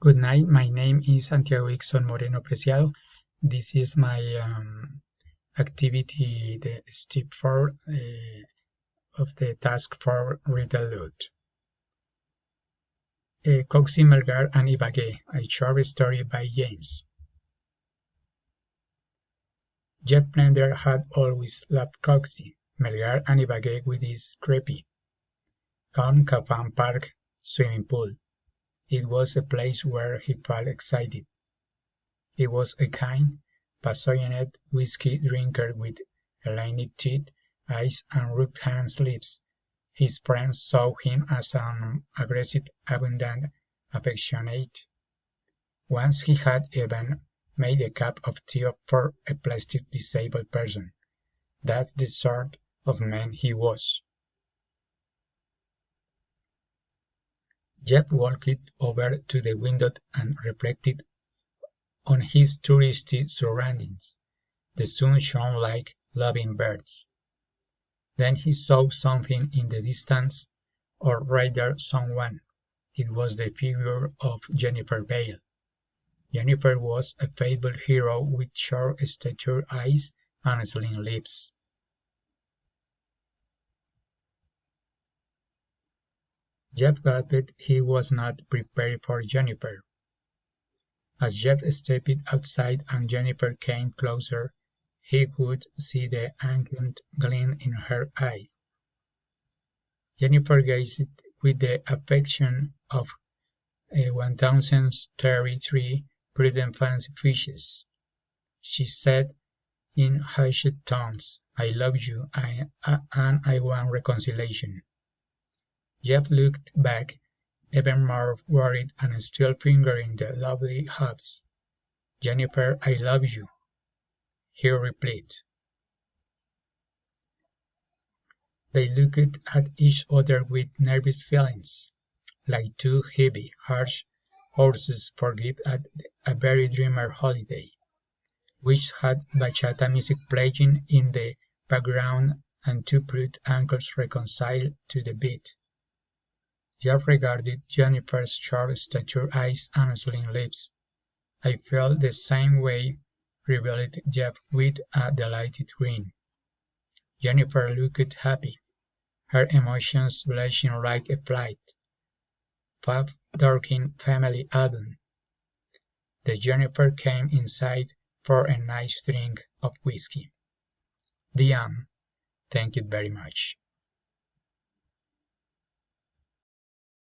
Good night. My name is Santiago Ixon Moreno Preciado. This is my activity, the step 4 of the task 4 read aloud. Coxie, Melgar, and Ibagué, a short story by James. Jeff Blender had always loved Coxie, Melgar, and Ibagué with its creepy, calm Cafam Park swimming pool. It was a place where he felt excited. He was a kind, passionate whiskey drinker with elastic teeth, eyes, and rubbed hands lips. His friends saw him as an aggressive, abundant, affectionate. Once he had even made a cup of tea for a plastic disabled person. That's the sort of man he was. Jeff walked over to the window and reflected on his touristy surroundings. The sun shone like loving birds. Then he saw something in the distance, or rather someone. It was the figure of Jennifer Bale. Jennifer was a faithful hero with short-statured eyes and slim lips. Jeff gasped. He was not prepared for Jennifer. As Jeff stepped outside and Jennifer came closer, he could see the angry gleam in her eyes. Jennifer gazed with the affection of 1033 prudent fancy fishes. She said in hushed tones, "I love you, and I want reconciliation." Jeff looked back, even more worried and still fingering the lovely hubs. "Jennifer, I love you," he replied. They looked at each other with nervous feelings, like two heavy, harsh horses forgive at a very dreamy holiday, which had bachata music playing in the background and two prude ankles reconciled to the beat. Jeff regarded Jennifer's short-statured eyes and slim lips. "I felt the same way," revealed Jeff with a delighted grin. Jennifer looked happy, her emotions blushing like a flight. Fab Dorkin family album. The Jennifer came inside for a nice drink of whiskey. The end. Thank you very much.